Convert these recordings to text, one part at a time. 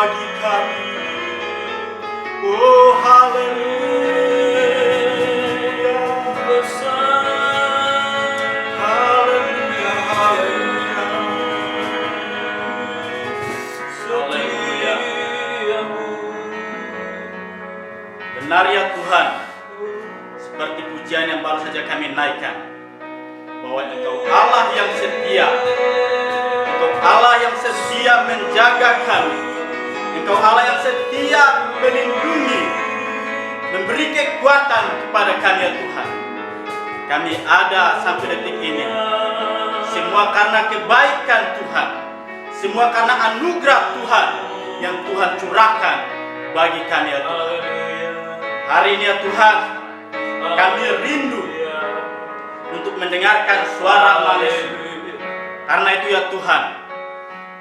bagi kami. Oh haleluya, haleluya, haleluya, setiamu. Benar ya Tuhan, seperti pujian yang baru saja kami naikkan, bahwa Engkau Allah yang setia, Engkau Allah yang setia menjaga kami, Engkau Allah yang setia melindungi, memberi kekuatan kepada kami ya Tuhan. Kami ada sampai detik ini, semua karena kebaikan Tuhan, semua karena anugerah Tuhan yang Tuhan curahkan bagi kami ya Tuhan. Hari ini ya Tuhan, kami rindu untuk mendengarkan suara manusia. Karena itu ya Tuhan,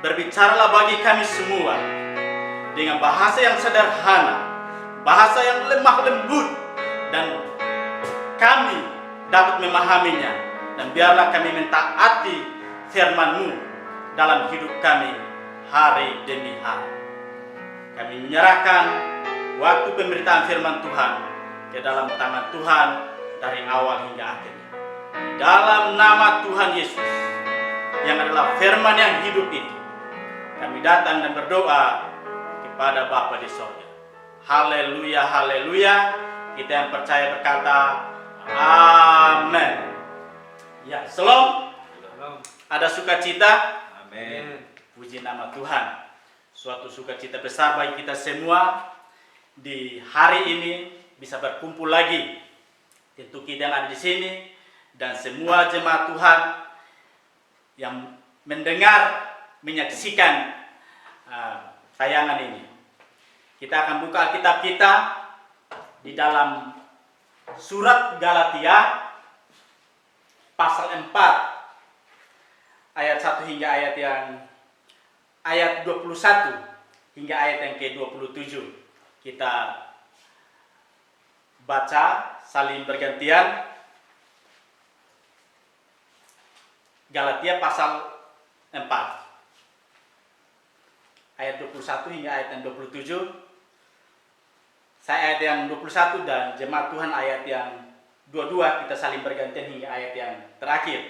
berbicaralah bagi kami semua dengan bahasa yang sederhana, bahasa yang lemah lembut, dan kami dapat memahaminya. Dan biarlah kami mentaati firman-Mu dalam hidup kami hari demi hari. Kami menyerahkan waktu pemberitaan firman Tuhan ke dalam tangan Tuhan dari awal hingga akhirnya. Dalam nama Tuhan Yesus yang adalah firman yang hidup itu, kami datang dan berdoa kepada Bapa di sorga. Haleluya, haleluya. Kita yang percaya berkata amin. Ya, shalom. Ada sukacita? Amin. Puji nama Tuhan. Suatu sukacita besar bagi kita semua di hari ini bisa berkumpul lagi. Tentu kita yang ada di sini dan semua jemaat Tuhan yang mendengar, menyaksikan tayangan ini. Kita akan buka Alkitab kita di dalam surat Galatia pasal 4 ayat 1 hingga ayat 21 hingga ayat yang ke-27. Kita baca saling bergantian. Galatia pasal 4 ayat 21 hingga ayat yang 27. Saya ayat yang 21 dan jemaat Tuhan ayat yang 22. Kita saling bergantian hingga ayat yang terakhir.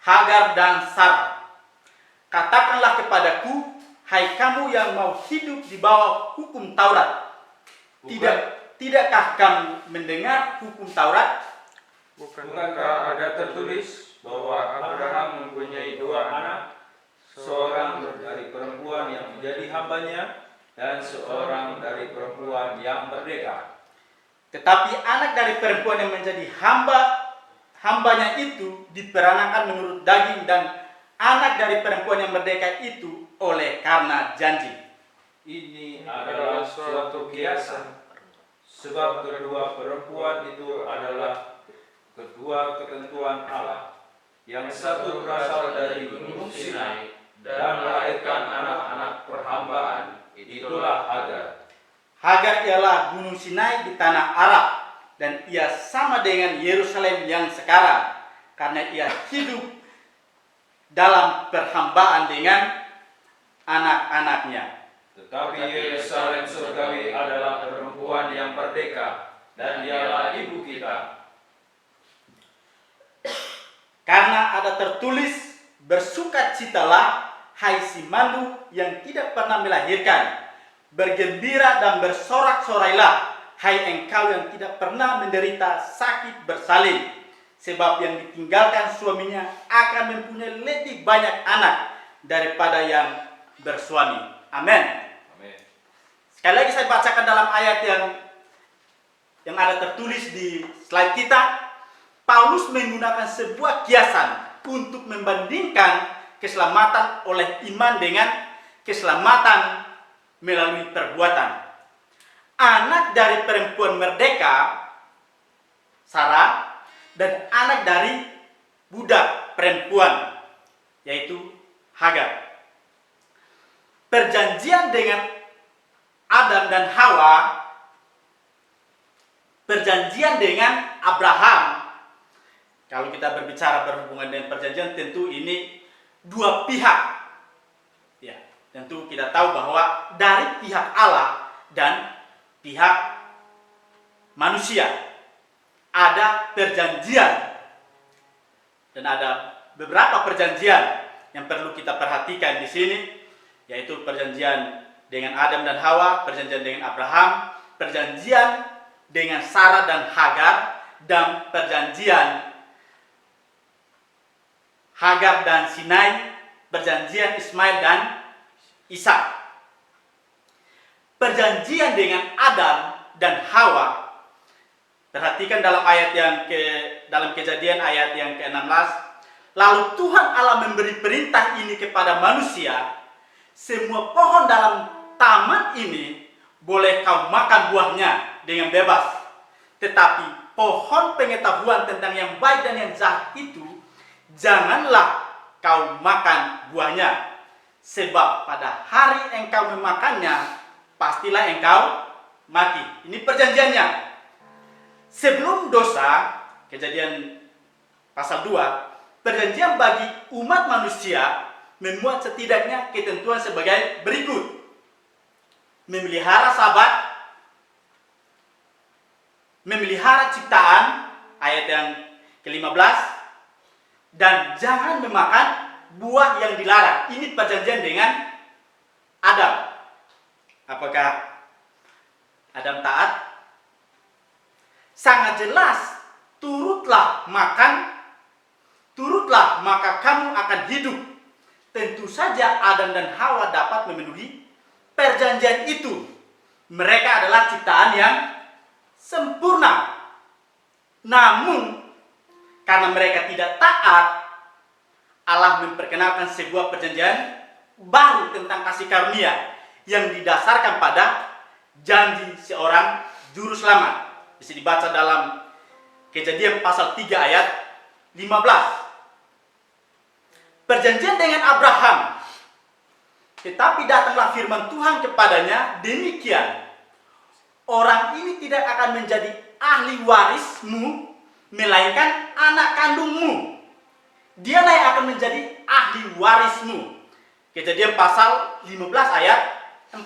Hagar dan Sarah, katakanlah kepadaku, hai kamu yang mau hidup di bawah hukum Taurat, tidakkah kamu mendengar hukum Taurat? Bukankah ada tertulis bahwa Abraham mempunyai dua anak, seorang dari perempuan yang menjadi hambanya dan seorang dari perempuan yang merdeka? Tetapi anak dari perempuan yang menjadi hambanya itu diperanakan menurut daging, dan anak dari perempuan yang merdeka itu oleh karena janji. Ini adalah suatu kiasan, sebab kedua perempuan itu adalah kedua ketentuan Allah. Yang satu berasal dari Gunung Sinai dan melahirkan anak-anak perhambaan, itulah Hagar. Hagar ialah Gunung Sinai di tanah Arab, dan ia sama dengan Yerusalem yang sekarang, karena ia hidup dalam perhambaan dengan anak-anaknya. Tetapi Yerusalem surgawi adalah perempuan yang merdeka, dan dialah ibu kita. Karena ada tertulis, bersukacitalah hai si malu yang tidak pernah melahirkan, bergembira dan bersorak-sorailah hai engkau yang tidak pernah menderita sakit bersalin, sebab yang ditinggalkan suaminya akan mempunyai lebih banyak anak daripada yang bersuami. Amin. Amin. Sekali lagi saya bacakan dalam ayat yang ada tertulis di slide kita. Paulus menggunakan sebuah kiasan untuk membandingkan keselamatan oleh iman dengan keselamatan melalui perbuatan. Anak dari perempuan merdeka, Sarah, dan anak dari budak perempuan, yaitu Hagar. Perjanjian dengan Adam dan Hawa, perjanjian dengan Abraham. Kalau kita berbicara berhubungan dengan perjanjian, tentu ini dua pihak. Ya, Tentu kita tahu bahwa dari pihak Allah dan pihak manusia ada perjanjian, dan ada beberapa perjanjian yang perlu kita perhatikan di sini, yaitu perjanjian dengan Adam dan Hawa, perjanjian dengan Abraham, perjanjian dengan Sarah dan Hagar, dan perjanjian Hagar dan Sinai, perjanjian Ismail dan Ishak. Perjanjian dengan Adam dan Hawa, perhatikan dalam ayat dalam Kejadian ayat yang ke-16, lalu Tuhan Allah memberi perintah ini kepada manusia, semua pohon dalam taman ini boleh kau makan buahnya dengan bebas, tetapi pohon pengetahuan tentang yang baik dan yang jahat itu janganlah kau makan buahnya, sebab pada hari engkau memakannya pastilah engkau mati. Ini perjanjiannya. Sebelum dosa, Kejadian pasal 2, perjanjian bagi umat manusia memuat setidaknya ketentuan sebagai berikut: memelihara Sabat, memelihara ciptaan, ayat yang ke-15, dan jangan memakan buah yang dilarang. Ini perjanjian dengan Adam. Apakah Adam taat? Sangat jelas, turutlah makan, turutlah maka kamu akan hidup. Tentu saja Adam dan Hawa dapat memenuhi perjanjian itu. Mereka adalah ciptaan yang sempurna. Namun, karena mereka tidak taat, Allah memperkenalkan sebuah perjanjian baru tentang kasih karunia yang didasarkan pada janji seorang juru selamat. Bisa dibaca dalam Kejadian pasal 3 ayat 15. Perjanjian dengan Abraham. Tetapi datanglah firman Tuhan kepadanya, demikian, orang ini tidak akan menjadi ahli warismu, melainkan anak kandungmu. Dialah yang akan menjadi ahli warismu. Kejadian pasal 15 ayat 4.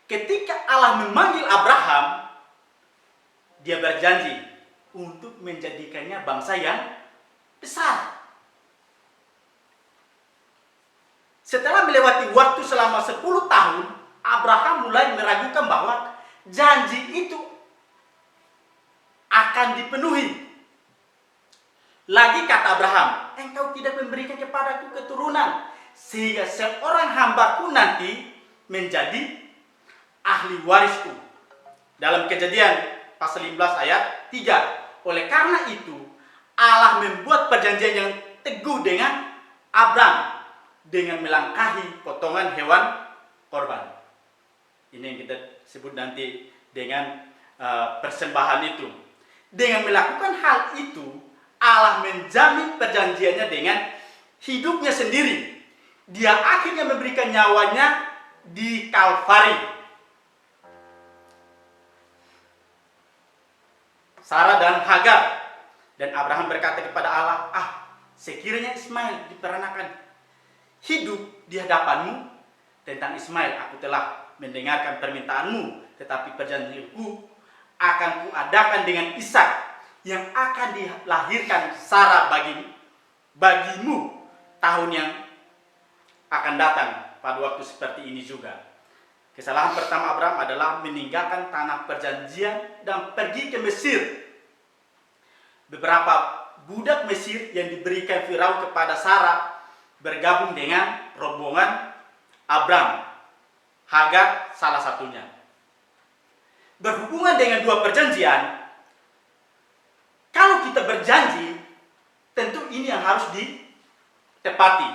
Ketika Allah memanggil Abraham, dia berjanji untuk menjadikannya bangsa yang besar. Setelah melewati waktu selama 10 tahun, Abraham mulai meragukan bahwa janji itu akan dipenuhi. Lagi kata Abraham, engkau tidak memberikan kepadaku keturunan, sehingga seorang hambaku nanti menjadi ahli warisku. Dalam Kejadian pasal 15 ayat 3. Oleh karena itu, Allah membuat perjanjian yang teguh dengan Abraham dengan melangkahi potongan hewan korban. Ini yang kita sebut nanti dengan persembahan itu. Dengan melakukan hal itu, Allah menjamin perjanjiannya dengan hidupnya sendiri. Dia akhirnya memberikan nyawanya di Kalvari. Sarah dan Hagar. Dan Abraham berkata kepada Allah, sekiranya Ismail diperanakan hidup di hadapanmu, tentang Ismail aku telah mendengarkan permintaanmu, tetapi perjanjianku akan kuadakan dengan Ishak, yang akan dilahirkan Sarah bagimu tahun yang akan datang pada waktu seperti ini juga. Kesalahan pertama Abraham adalah meninggalkan tanah perjanjian dan pergi ke Mesir. Beberapa budak Mesir yang diberikan Firaun kepada Sarah bergabung dengan rombongan Abraham. Hagar salah satunya. Berhubungan dengan dua perjanjian, kalau kita berjanji, tentu ini yang harus ditepati.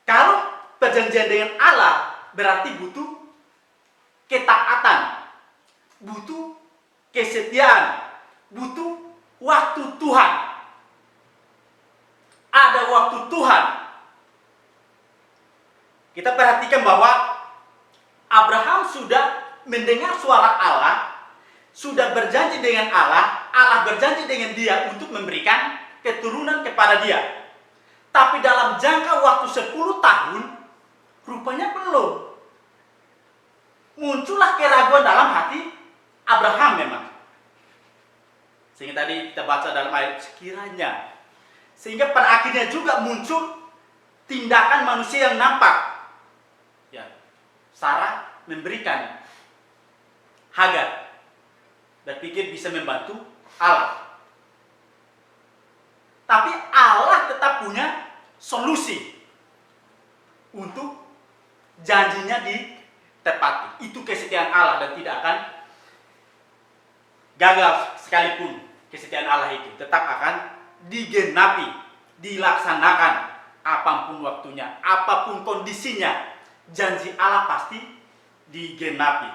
Kalau perjanjian dengan Allah berarti butuh ketaatan, butuh kesetiaan, butuh waktu Tuhan. Ada waktu Tuhan. Kita perhatikan bahwa Abraham sudah mendengar suara Allah, sudah berjanji dengan Allah, Allah berjanji dengan dia untuk memberikan keturunan kepada dia. Tapi dalam jangka waktu 10 tahun, rupanya belum. Muncullah keraguan dalam hati Abraham memang. Sehingga tadi kita baca dalam ayat sekiranya. Sehingga pada akhirnya juga muncul tindakan manusia yang nampak. Ya, Sarah memberikan Hagar, berpikir bisa membantu Allah. Tapi Allah tetap punya solusi untuk janjinya ditepati. Itu kesetiaan Allah dan tidak akan gagal sekalipun. Kesetiaan Allah itu tetap akan digenapi, dilaksanakan apapun waktunya, apapun kondisinya. Janji Allah pasti digenapi.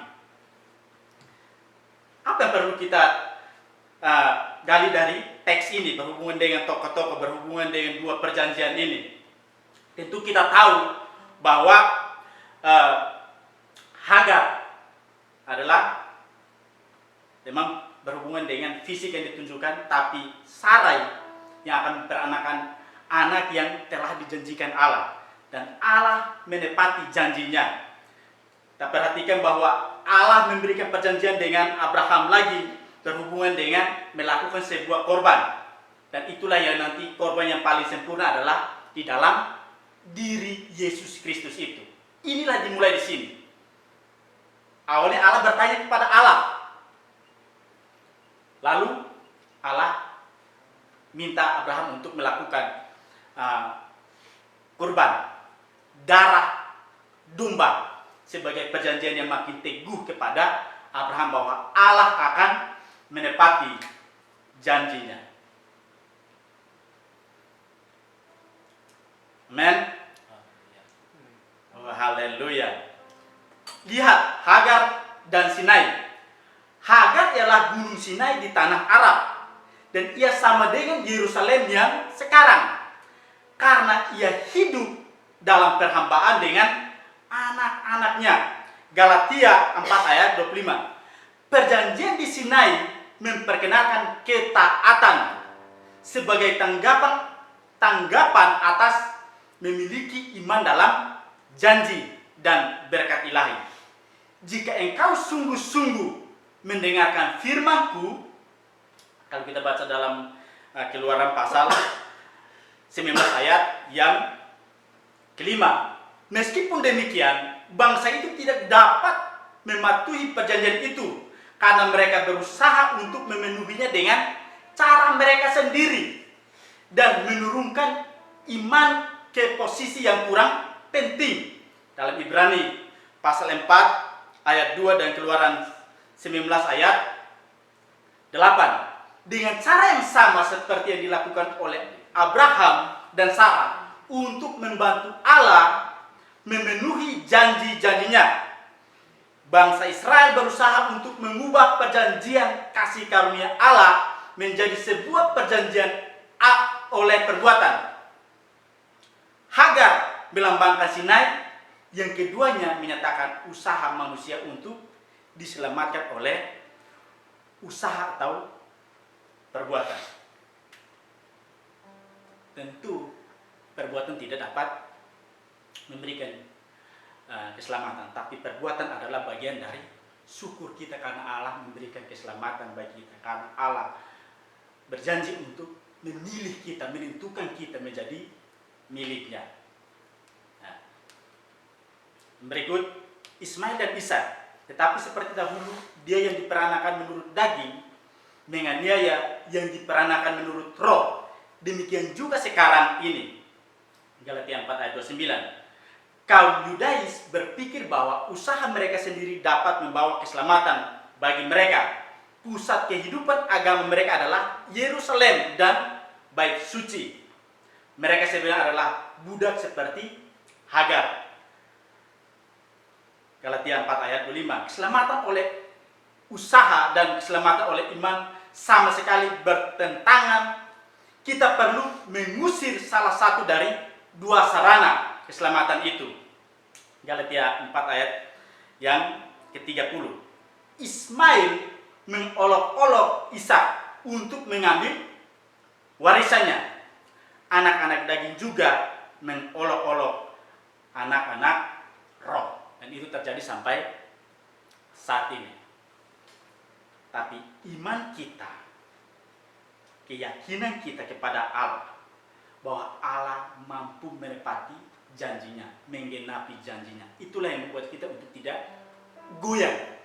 Apa yang perlu kita gali dari teks ini berhubungan dengan tokoh-tokoh, berhubungan dengan dua perjanjian ini? Tentu kita tahu bahwa Hagar adalah memang berhubungan dengan fisik yang ditunjukkan, tapi Sarai yang akan memperanakan anak yang telah dijanjikan Allah, dan Allah menepati janjinya. Kita perhatikan bahwa Allah memberikan perjanjian dengan Abraham lagi berhubungan dengan melakukan sebuah korban, dan itulah yang nanti korban yang paling sempurna adalah di dalam diri Yesus Kristus itu. Inilah dimulai di sini. Awalnya Allah bertanya kepada Allah. Lalu Allah minta Abraham untuk melakukan kurban darah domba sebagai perjanjian yang makin teguh kepada Abraham bahwa Allah akan menepati janjinya. Amen. Oh, haleluya. Lihat Hagar dan Sinai. Hagar ialah gunung Sinai di tanah Arab, dan ia sama dengan Yerusalem yang sekarang karena ia hidup dalam perhambaan dengan anak-anaknya. Galatia 4 ayat 25. Perjanjian di Sinai memperkenalkan ketaatan sebagai tanggapan atas memiliki iman dalam janji dan berkat ilahi. Jika engkau sungguh-sungguh mendengarkan firman-Ku, kalau kita baca dalam Keluaran pasal 19 ayat yang kelima, meskipun demikian bangsa itu tidak dapat mematuhi perjanjian itu karena mereka berusaha untuk memenuhinya dengan cara mereka sendiri dan menurunkan iman ke posisi yang kurang penting. Dalam Ibrani pasal 4 ayat 2 dan Keluaran 19 ayat 8, dengan cara yang sama seperti yang dilakukan oleh Abraham dan Sarah untuk membantu Allah memenuhi janji-janjinya, bangsa Israel berusaha untuk mengubah perjanjian kasih karunia Allah menjadi sebuah perjanjian oleh perbuatan. Hagar melambangkan Sinai, yang keduanya menyatakan usaha manusia untuk diselamatkan oleh usaha atau perbuatan. Tentu perbuatan tidak dapat memberikan keselamatan, tapi perbuatan adalah bagian dari syukur kita karena Allah memberikan keselamatan bagi kita, karena Allah berjanji untuk memilih kita, menentukan kita menjadi miliknya. Nah, berikut Ismail dan Ishak. Tetapi seperti dahulu, dia yang diperanakan menurut daging menganiaya yang diperanakan menurut roh. Demikian juga sekarang ini. Galatia 4 ayat 29. Kaum Yudais berpikir bahwa usaha mereka sendiri dapat membawa keselamatan bagi mereka. Pusat kehidupan agama mereka adalah Yerusalem dan bait suci. Mereka sebenarnya adalah budak seperti Hagar. Galatia 4 ayat 25. Keselamatan oleh usaha dan keselamatan oleh iman sama sekali bertentangan. Kita perlu mengusir salah satu dari dua sarana keselamatan itu. Galatia 4 ayat yang ke-30. Ismail mengolok-olok Ishak untuk mengambil warisannya. anak-anak daging juga mengolok-olok anak-anak roh. Dan itu terjadi sampai saat ini. Tapi iman kita, keyakinan kita kepada Allah, bahwa Allah mampu menepati janjinya, menggenapi janjinya, itulah yang membuat kita untuk tidak goyah.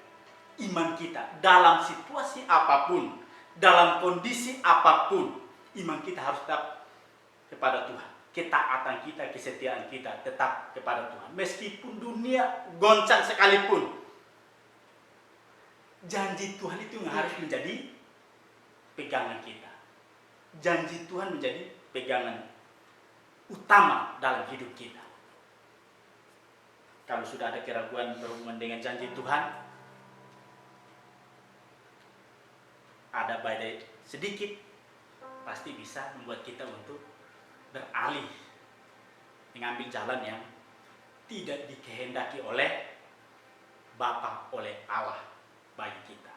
Iman kita dalam situasi apapun, dalam kondisi apapun, iman kita harus tetap kepada Tuhan. Ketaatan kita, kesetiaan kita tetap kepada Tuhan. Meskipun dunia goncang sekalipun, janji Tuhan itu harus menjadi pegangan kita. Janji Tuhan menjadi pegangan utama dalam hidup kita. Kalau sudah ada keraguan berhubungan dengan janji Tuhan, ada badai sedikit, pasti bisa membuat kita untuk beralih, mengambil jalan yang tidak dikehendaki oleh Bapa, oleh Allah bagi kita.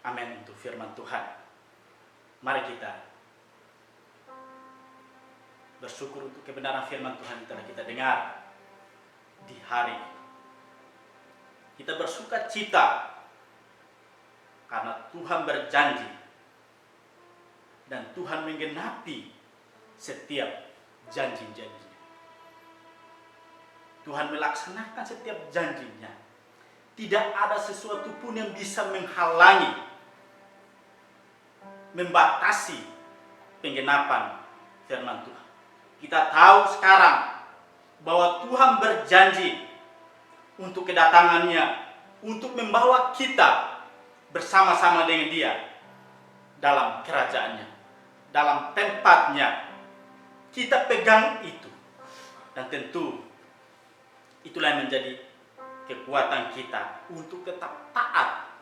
Amin untuk firman Tuhan. Mari kita bersyukur untuk kebenaran firman Tuhan yang telah kita dengar di hari ini. Kita bersuka cita karena Tuhan berjanji dan Tuhan menggenapi setiap janji-janjinya. Tuhan melaksanakan setiap janjinya. Tidak ada sesuatu pun yang bisa menghalangi, membatasi penggenapan firman Tuhan. Kita tahu sekarang bahwa Tuhan berjanji untuk kedatangannya, untuk membawa kita bersama-sama dengan Dia dalam kerajaannya, dalam tempatnya. Kita pegang itu, dan tentu itulah yang menjadi kekuatan kita untuk tetap taat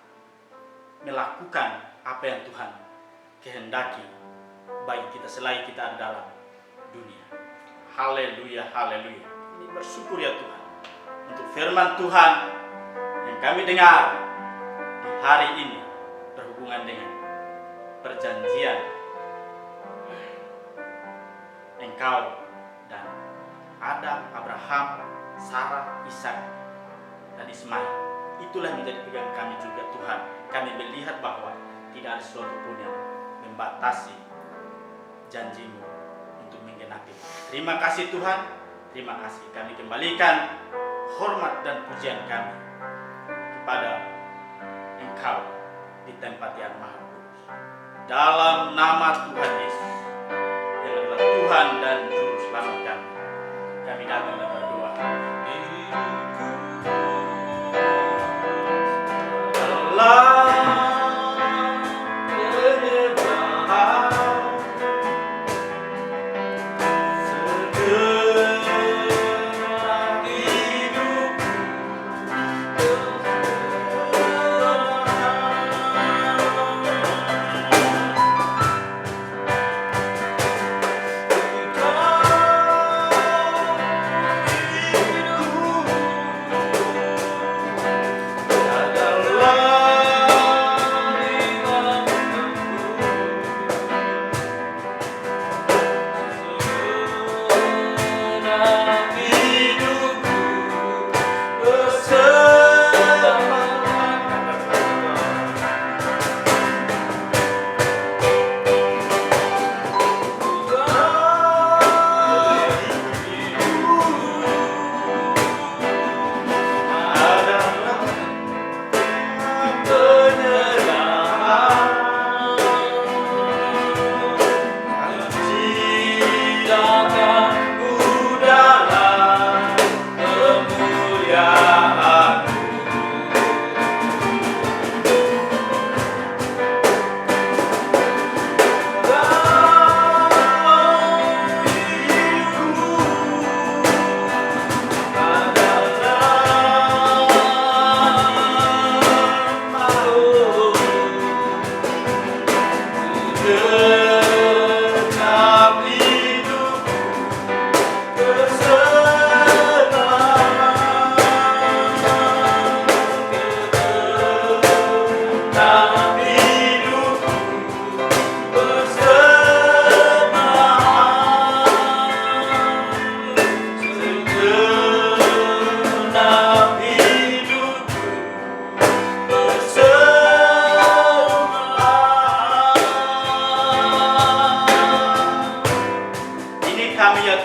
melakukan apa yang Tuhan kehendaki bagi kita selagi kita ada dalam dunia. Haleluya, haleluya. Ini bersyukur ya Tuhan untuk firman Tuhan yang kami dengar di hari ini berhubungan dengan perjanjian Engkau dan Adam, Abraham, Sarah, Ishak, dan Ismail. Itulah yang menjadi pegangan kami juga Tuhan. Kami melihat bahwa tidak ada sesuatu pun yang membatasi janji-Mu untuk menggenapi. Terima kasih Tuhan, terima kasih. Kami kembalikan hormat dan pujian kami kepada Engkau di tempat yang maha kudus. Dalam nama Tuhan Yesus, yang adalah Tuhan dan Juru Selamat kami, kami datang dan berdoa. Dalam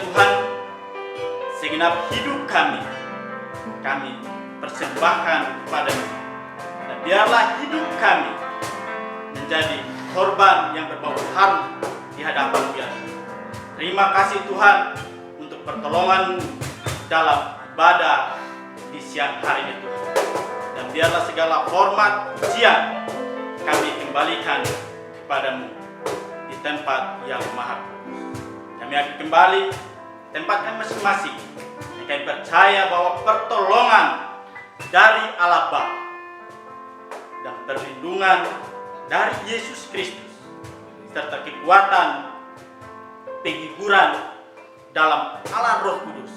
Tuhan, segenap hidup kami persembahkan kepadamu. Dan biarlah hidup kami menjadi korban yang berbau harum di hadapan-Mu ya Tuhan. Terima kasih Tuhan untuk pertolongan dalam ibadah di siang hari ini Tuhan. Dan biarlah segala hormat pujian kami kembalikan kepadamu di tempat yang maha kudus. Kami akan kembali tempat kami masing-masing. Kami percaya bahwa pertolongan dari Allah Bapa dan perlindungan dari Yesus Kristus serta kekuatan penghiburan dalam Allah Roh Kudus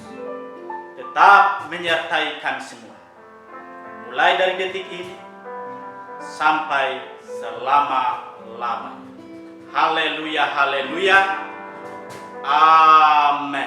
tetap menyertai kami semua, mulai dari detik ini sampai selama-lamanya. Haleluya, haleluya, amin.